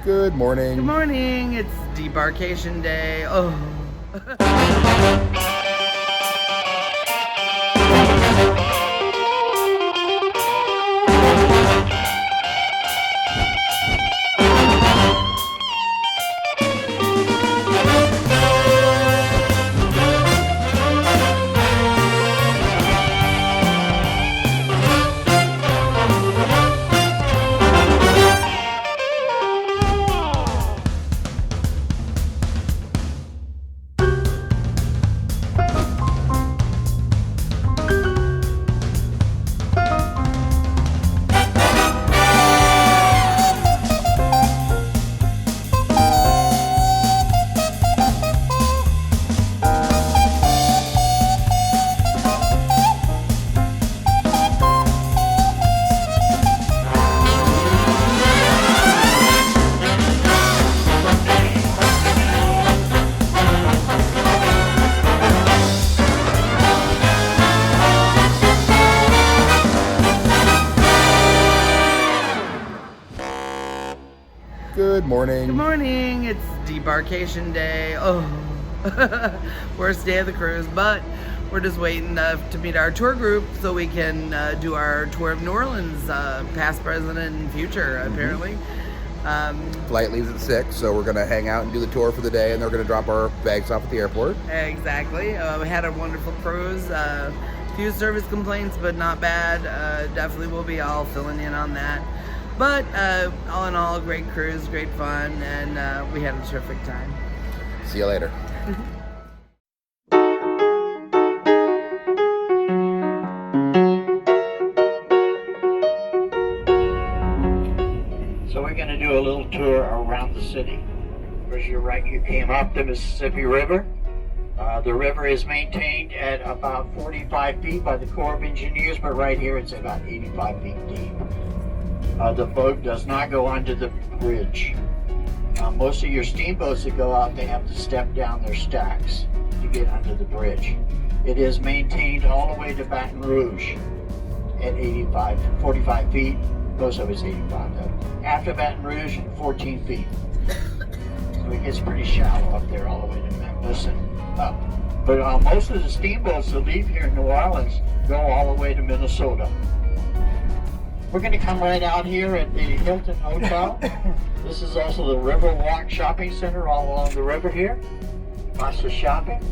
Good morning. Good morning. It's debarkation day. Oh. Good morning. Good morning. It's debarkation day. Oh. Worst day of the cruise, but we're just waiting to meet our tour group so we can do our tour of New Orleans, past, present, and future, apparently. Flight leaves at 6, so we're going to hang out and do the tour for the day, and they're going to drop our bags off at the airport. Exactly. We had a wonderful cruise. Few service complaints, but not bad. Definitely will be all filling in on that. But all in all, great cruise, great fun, and we had a terrific time. See you later. So we're going to do a little tour around the city. First, you're right, you came up the Mississippi River. The river is maintained at about 45 feet by the Corps of Engineers, but right here it's about 85 feet deep. The boat does not go under the bridge. Most of your steamboats that go out, they have to step down their stacks to get under the bridge. It is maintained all the way to Baton Rouge at 45 feet. Most of it's 85 though. After Baton Rouge, 14 feet. So it gets pretty shallow up there all the way to Memphis and up. But most of the steamboats that leave here in New Orleans go all the way to Minnesota. We're going to come right out here at the Hilton Hotel. This is also the Riverwalk Shopping Center all along the river here. Lots of shopping.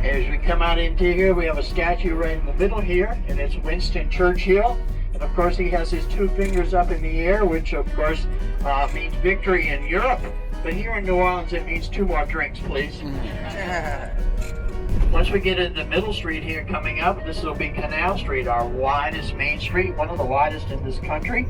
As we come out into here, we have a statue right in the middle here, and it's Winston Churchill. And of course, he has his two fingers up in the air, which of course means victory in Europe. But here in New Orleans, it means 2 more drinks, please. Once we get into Middle Street here coming up, this will be Canal Street, our widest main street, one of the widest in this country.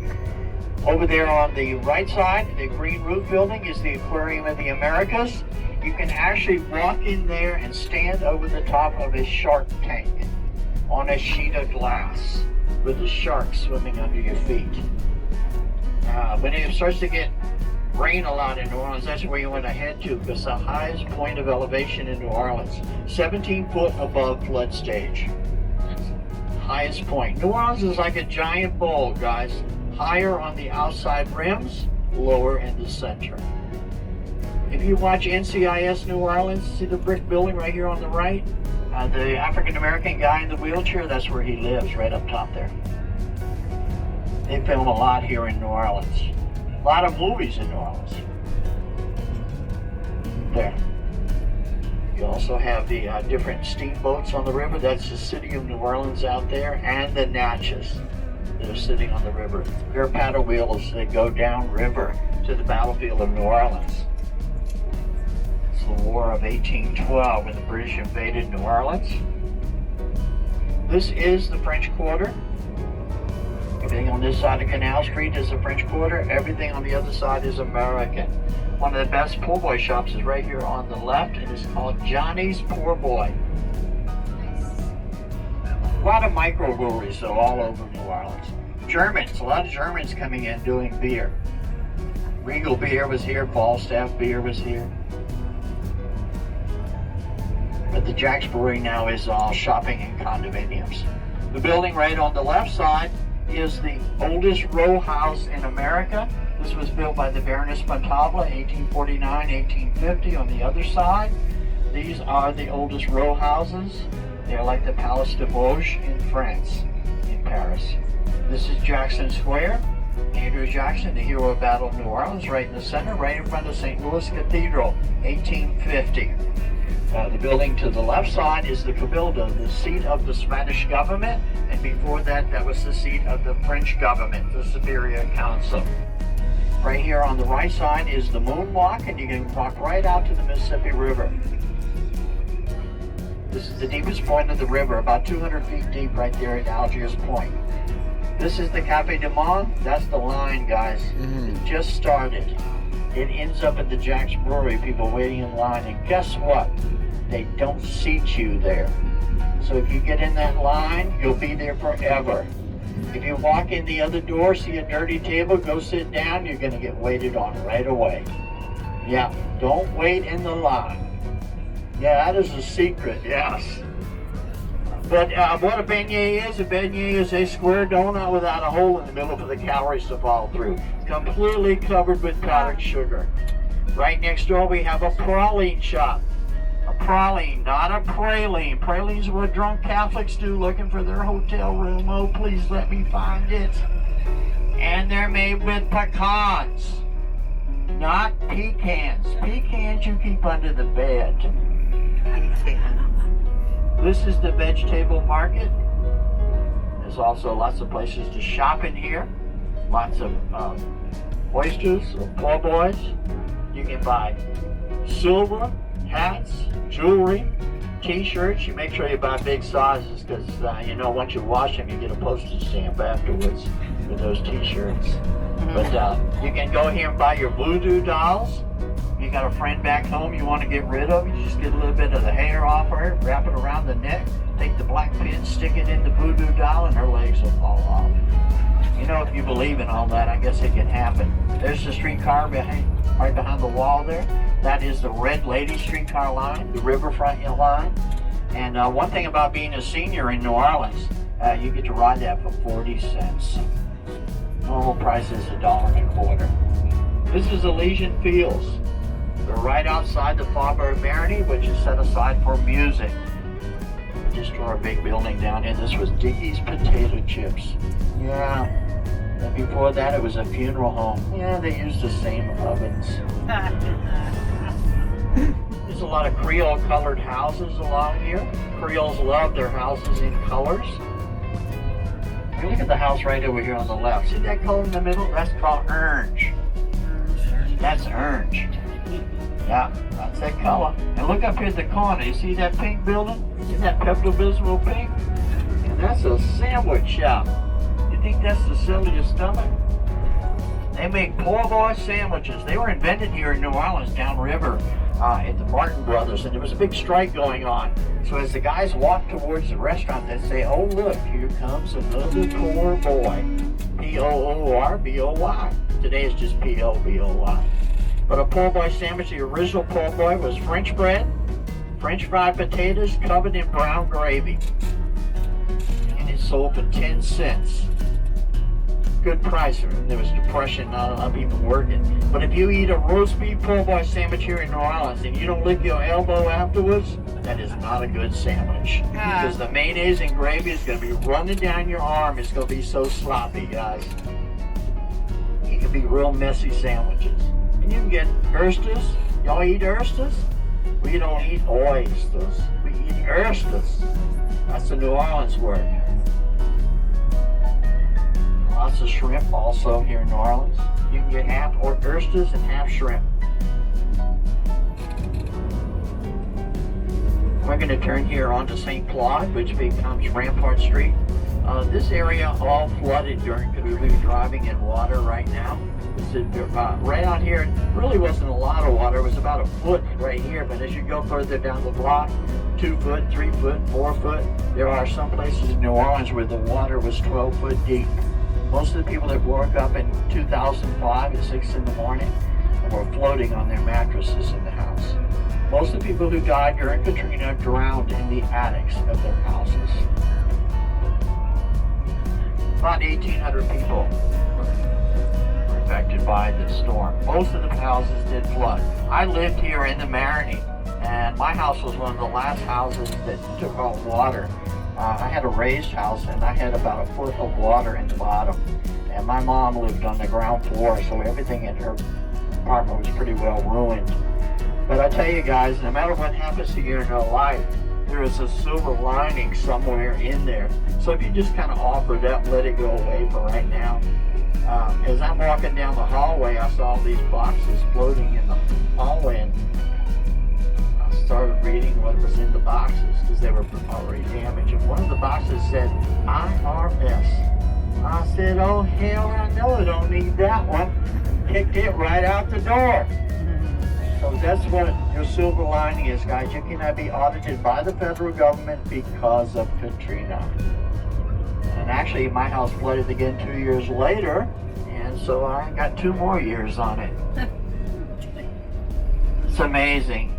Over there on the right side, the green roof building is the Aquarium of the Americas. You can actually walk in there and stand over the top of a shark tank on a sheet of glass with the shark swimming under your feet. When it starts to get rain a lot in New Orleans, that's where you want to head to, because the highest point of elevation in New Orleans, 17 foot above flood stage. Highest point. New Orleans is like a giant bowl, guys. Higher on the outside rims, lower in the center. If you watch NCIS New Orleans, see the brick building right here on the right? The African-American guy in the wheelchair, that's where he lives, right up top there. They film a lot here in New Orleans. A lot of movies in New Orleans. There. You also have the different steamboats on the river. That's the city of New Orleans out there, and the Natchez that are sitting on the river. Their paddle wheels that go down river to the battlefield of New Orleans. It's the War of 1812 when the British invaded New Orleans. This is the French Quarter. Everything on this side of Canal Street is the French Quarter. Everything on the other side is American. One of the best poor boy shops is right here on the left, and it's called Johnny's Poor Boy. A lot of microbreweries, though, all over New Orleans. Germans, a lot of Germans coming in doing beer. Regal Beer was here, Falstaff Beer was here. But the Jack's Brewery now is all shopping and condominiums. The building right on the left side is the oldest row house in America. This was built by the Baroness Fontable, 1849, 1850 on the other side. These are the oldest row houses. They're like the Palace de Vosges in France, in Paris. This is Jackson Square. Andrew Jackson, the hero of Battle of New Orleans, right in the center, right in front of St. Louis Cathedral, 1850. The building to the left side is the Cabildo, the seat of the Spanish government, and before that, that was the seat of the French government, the Superior Council. Right here on the right side is the Moonwalk, and you can walk right out to the Mississippi River. This is the deepest point of the river, about 200 feet deep right there at Algiers Point. This is the Cafe du Monde. That's the line, guys. It just started. It ends up at the Jack's Brewery, people waiting in line, and guess what? They don't seat you there. So if you get in that line, you'll be there forever. If you walk in the other door, see a dirty table, go sit down, you're gonna get waited on right away. Yeah, don't wait in the line. Yeah, that is a secret, yes. But what a beignet is a square donut without a hole in the middle for the calories to fall through. Completely covered with powdered sugar. Right next door we have a praline shop. A praline, not a praline. Praline's what drunk Catholics do looking for their hotel room. Oh, please let me find it. And they're made with pecans, not pecans. Pecans you keep under the bed. This is the vegetable market. There's also lots of places to shop in here. Lots of oysters, poor boys. You can buy silver, hats, jewelry, t-shirts. You make sure you buy big sizes because you know once you wash them you get a postage stamp afterwards with those t-shirts. But you can go here and buy your voodoo dolls. You got a friend back home you want to get rid of, you just get a little bit of the hair off her, wrap it around the neck, take the black pin, stick it in the voodoo doll, and her legs will fall off. You know, if you believe in all that, I guess it can happen. There's the streetcar right behind the wall there. That is the Red Lady streetcar line, the riverfront line. And one thing about being a senior in New Orleans, you get to ride that for 40 cents. Normal price is $1.25. This is Elysian Fields. We're right outside the Faubourg Marigny, which is set aside for music. We just tore a big building down here. This was Dickey's Potato Chips. Yeah. And before that, it was a funeral home. Yeah, they used the same ovens. There's a lot of Creole colored houses along here. Creoles love their houses in colors. Now look at the house right over here on the left. See that color in the middle? That's called orange. That's orange. Yeah, that's that color. And look up here at the corner. You see that pink building? See that Pepto-Bismol pink? And that's a sandwich shop. You think that's to sell to your stomach? They make poor boy sandwiches. They were invented here in New Orleans, downriver, at the Martin Brothers, and there was a big strike going on. So as the guys walked towards the restaurant, they'd say, "Oh look, here comes another poor boy." P-O-O-R-B-O-Y. Today it's just P-O-B-O-Y. But a poor boy sandwich, the original poor boy, was French bread, French fried potatoes covered in brown gravy. And it sold for 10 cents. Good price. There was depression, not a lot of people working. But if you eat a roast beef poor boy sandwich here in New Orleans and you don't lick your elbow afterwards, that is not a good sandwich. Because the mayonnaise and gravy is going to be running down your arm. It's going to be so sloppy, guys. It can be real messy sandwiches. And you can get oysters. Y'all eat oysters? We don't eat oysters. We eat oysters. That's a New Orleans word. Lots of shrimp also here in New Orleans. You can get half oysters and half shrimp. We're going to turn here onto St. Claude, which becomes Rampart Street. This area all flooded during because we're driving in water right now. Right out here, really wasn't a lot of water. It was about a foot right here, but as you go further down the block, 2 foot, 3 foot, 4 foot, there are some places in New Orleans where the water was 12 foot deep. Most of the people that woke up in 2005 at 6 in the morning were floating on their mattresses in the house. Most of the people who died during Katrina drowned in the attics of their houses. About 1,800 people were affected. affected by the storm. Most of the houses did flood. I lived here in the Marini, and my house was one of the last houses that took on water. I had a raised house, and I had about a foot of water in the bottom. And my mom lived on the ground floor, so everything in her apartment was pretty well ruined. But I tell you guys, no matter what happens to you in your life, there is a silver lining somewhere in there. So if you just kind of offer that, let it go away for right now. As I'm walking down the hallway, I saw these boxes floating in the hallway, and I started reading what was in the boxes because they were already damaged. And one of the boxes said IRS. I said, oh hell, I know I don't need that one. Kicked it right out the door. So that's what your silver lining is, guys. You cannot be audited by the federal government because of Katrina. And actually, my house flooded again 2 years later, and so I got 2 more years on it. It's amazing.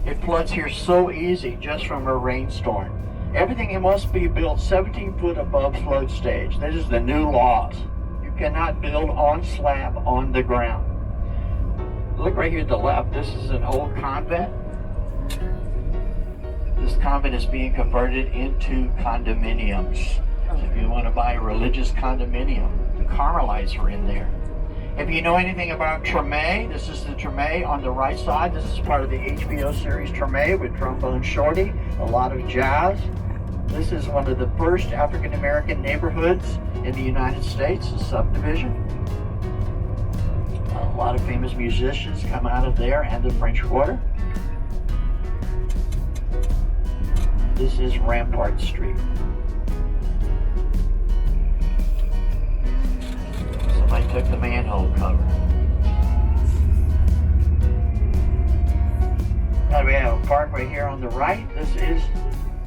It floods here so easy just from a rainstorm. Everything must be built 17 foot above flood stage. This is the new laws. You cannot build on slab on the ground. Look right here to the left. This is an old convent. This convent is being converted into condominiums. So if you want to buy a religious condominium, the Carmelites are in there. If you know anything about Treme, this is the Treme on the right side. This is part of the HBO series Treme with Trombone Shorty, a lot of jazz. This is one of the first African American neighborhoods in the United States, a subdivision. A lot of famous musicians come out of there and the French Quarter. This is Rampart Street. Somebody took the manhole cover. Now we have a park right here on the right. This is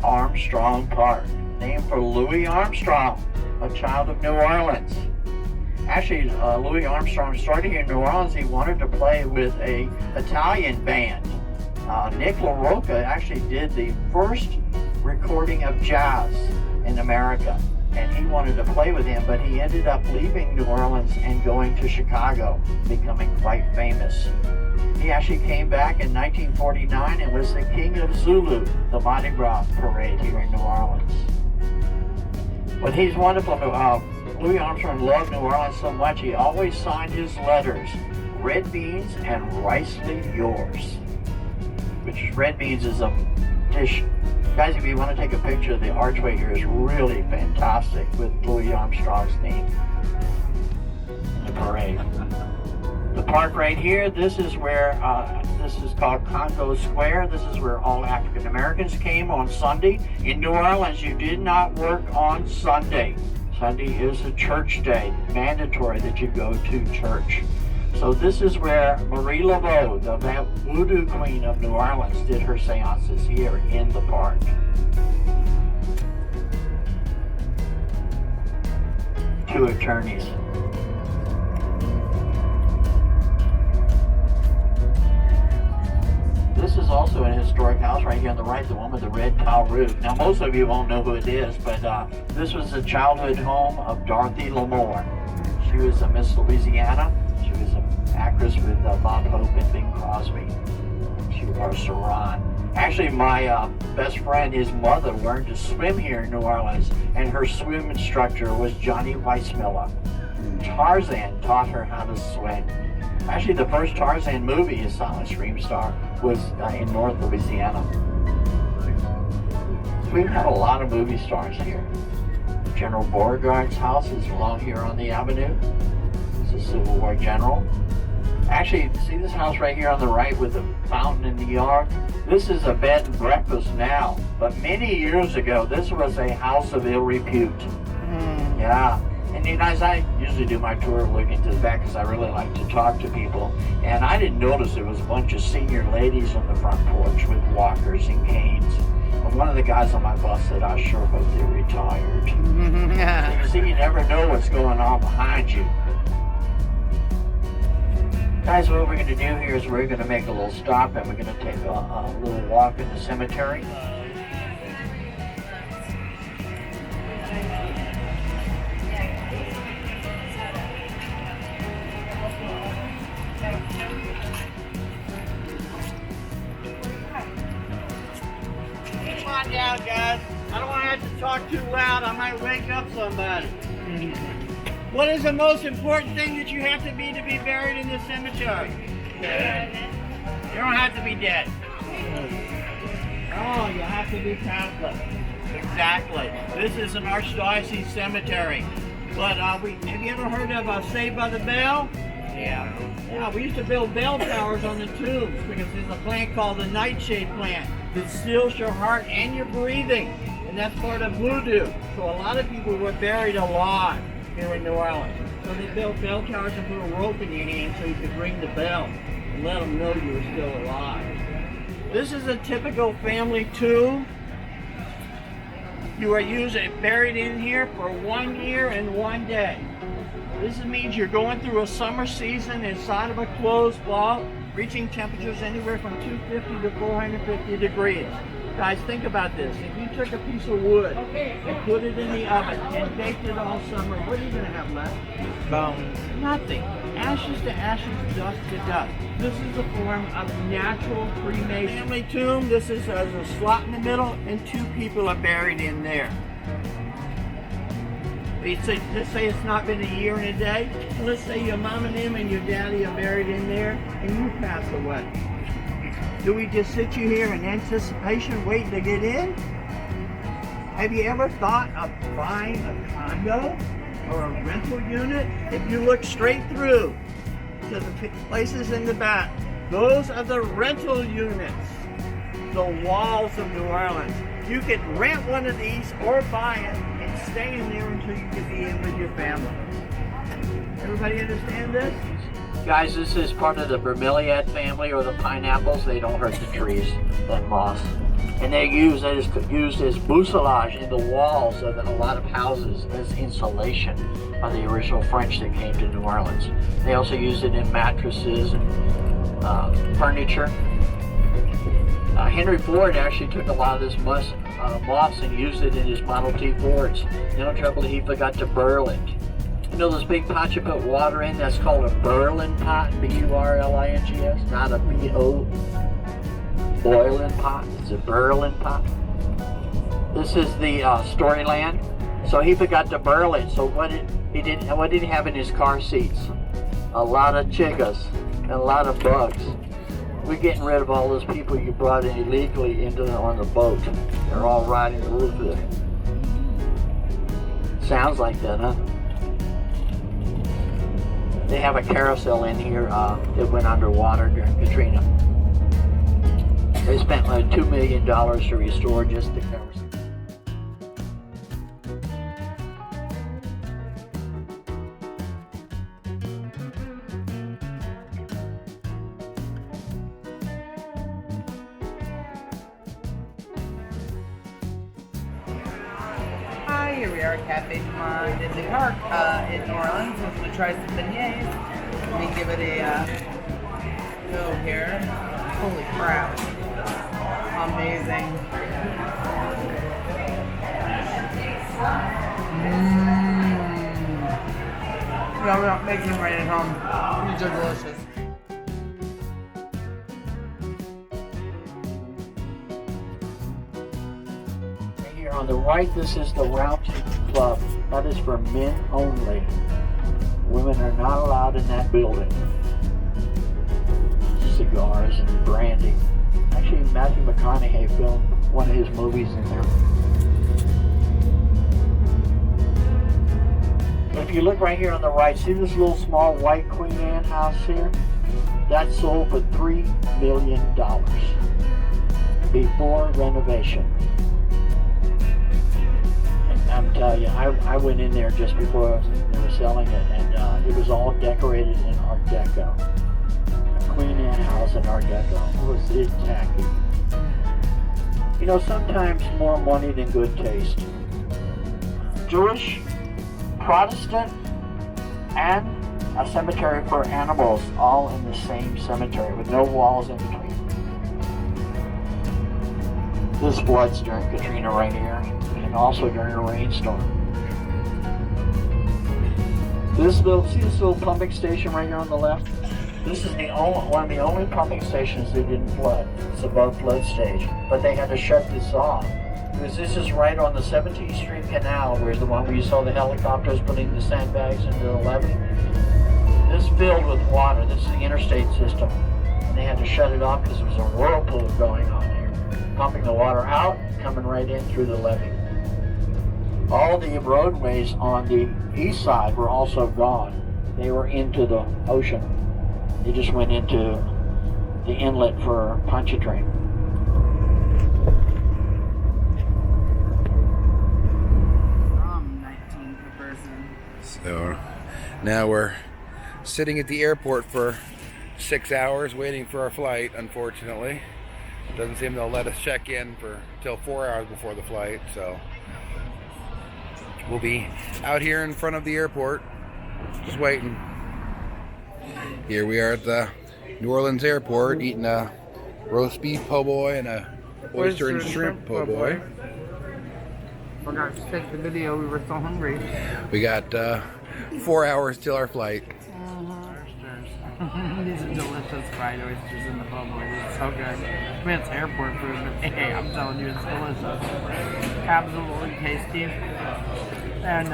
Armstrong Park, named for Louis Armstrong, a child of New Orleans. Actually, Louis Armstrong started here in New Orleans. He wanted to play with an Italian band. Nick LaRocca actually did the first recording of jazz in America, and he wanted to play with him, but he ended up leaving New Orleans and going to Chicago, becoming quite famous. He actually came back in 1949 and was the king of Zulu, the Mardi Gras parade here in New Orleans. But he's wonderful. Louis Armstrong loved New Orleans so much, he always signed his letters, red beans and ricely yours. Which is, red beans is a dish. Guys, if you want to take a picture of the archway here, is really fantastic with Louis Armstrong's name. The parade. The park right here, this is where, this is called Congo Square. This is where all African Americans came on Sunday. In New Orleans, you did not work on Sunday. Sunday is a church day, mandatory that you go to church. So this is where Marie Laveau, the voodoo queen of New Orleans, did her seances here in the park. Two attorneys. This is also an historic house right here on the right, the one with the red tile roof. Now, most of you won't know who it is, but this was the childhood home of Dorothy L'Amour. She was a Miss Louisiana. She was an actress with Bob Hope and Bing Crosby. She wore a sarong. Actually, my best friend, his mother, learned to swim here in New Orleans, and her swim instructor was Johnny Weissmuller. Tarzan taught her how to swim. Actually, the first Tarzan movie, A Silent Scream Star, was in North Louisiana. We've had a lot of movie stars here. General Beauregard's house is along here on the avenue. He's a Civil War general. Actually, see this house right here on the right with the fountain in the yard? This is a bed and breakfast now, but many years ago, this was a house of ill repute. Yeah. And you guys, I usually do my tour looking to the back because I really like to talk to people. And I didn't notice there was a bunch of senior ladies on the front porch with walkers and canes. And one of the guys on my bus said, I sure hope they're retired. So you see, you never know what's going on behind you. Guys, what we're going to do here is we're going to make a little stop and we're going to take a little walk in the cemetery. talk too loud, I might wake up somebody. What is the most important thing that you have to be buried in the cemetery? Dead. You don't have to be dead. Oh, you have to be Catholic. Exactly. This is an archdiocese cemetery. But have you ever heard of Saved by the Bell? Yeah. Yeah, we used to build bell towers on the tombs because there's a plant called the nightshade plant that seals your heart and your breathing. And that's part of voodoo. So a lot of people were buried alive here in New Orleans. So they built bell towers and put a rope in your hand so you could ring the bell and let them know you were still alive. This is a typical family tomb. You are usually buried in here for 1 year and 1 day. This means you're going through a summer season inside of a closed vault, reaching temperatures anywhere from 250 to 450 degrees. Guys, think about this. If you took a piece of wood and put it in the oven and baked it all summer, what are you going to have left? Bones. Nothing. Ashes to ashes, dust to dust. This is a form of natural cremation. Family tomb, this is a slot in the middle and 2 people are buried in there. Let's say it's not been a year and a day. Let's say your mom and them and your daddy are buried in there and you pass away. Do we just sit you here in anticipation waiting to get in? Have you ever thought of buying a condo or a rental unit? If you look straight through to the places in the back, those are the rental units, the walls of New Orleans. You could rent one of these or buy it and stay in there until you can be in with your family. Everybody understand this? Guys, this is part of the bromeliad family, or the pineapples. They don't hurt the trees and moss. And they're used as bousselage in the walls of a lot of houses as insulation by the original French that came to New Orleans. They also use it in mattresses and furniture. Henry Ford actually took a lot of this moss and used it in his Model T Fords. The only trouble, he forgot to burl it. You know those big pots you put water in? That's called a burling pot, B-U-R-L-I-N-G-S, not a B-O boiling pot. It's a burling pot. This is the Storyland. So he forgot to burl it. So what did he have in his car seats? A lot of chickas and a lot of bugs. We're getting rid of all those people you brought in illegally on the boat. They're all riding the roof of it. Sounds like that, huh? They have a carousel in here that went underwater during Katrina. They spent like $2 million to restore just the carousel. Here we are at Cafe du Monde in the park in New Orleans. We're going to try some beignets. Let me give it a go here. Holy crap. Amazing. No, we're not making them right at home. These are delicious. On the right, this is the Round Table Club. That is for men only. Women are not allowed in that building. Cigars and brandy. Actually, Matthew McConaughey filmed one of his movies in there. But if you look right here on the right, see this little small white Queen Anne house here? That sold for $3 million before renovation. I'm telling you, I went in there just before they were selling it, and it was all decorated in Art Deco. A Queen Anne house in Art Deco. It was tacky. You know, sometimes more money than good taste. Jewish, Protestant, and a cemetery for animals, all in the same cemetery with no walls in between. This floods during Katrina right here. And also during a rainstorm. See this little pumping station right here on the left? This is one of the only pumping stations that didn't flood. It's above flood stage. But they had to shut this off Because this is right on the 17th Street Canal, where's the one where you saw the helicopters putting the sandbags into the levee. This filled with water. This is the interstate system. And they had to shut it off because there was a whirlpool going on here. Pumping the water out, coming right in through the levee. All the roadways on the east side were also gone. They were into the ocean. They just went into the inlet for Pontchartrain. From 19 per person. So now we're sitting at the airport for 6 hours waiting for our flight, unfortunately. Doesn't seem they'll let us check in for till 4 hours before the flight, so we'll be out here in front of the airport just waiting. Here we are at the New Orleans airport eating a roast beef po' boy and a oyster and shrimp po' boy. Forgot to take the video, we were so hungry. We got 4 hours till our flight. These are delicious fried oysters in the po' boy. It's so good. I mean, it's airport food, but hey, I'm telling you, it's delicious. Absolutely tasty. And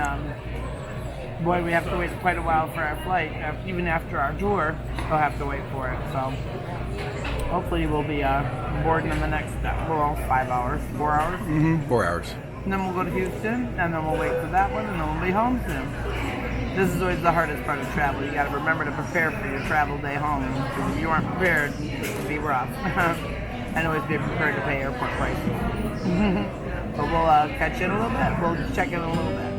boy, we have to wait quite a while for our flight. Even after our tour, we'll have to wait for it. So hopefully we'll be boarding in the next 5 hours, 4 hours. 4 hours. And then we'll go to Houston, and then we'll wait for that one, and then we'll be home soon. This is always the hardest part of travel. You got to remember to prepare for your travel day home. Because if you aren't prepared, it can be rough. And always be prepared to pay airport prices. But we'll catch you in a little bit. We'll check in a little bit.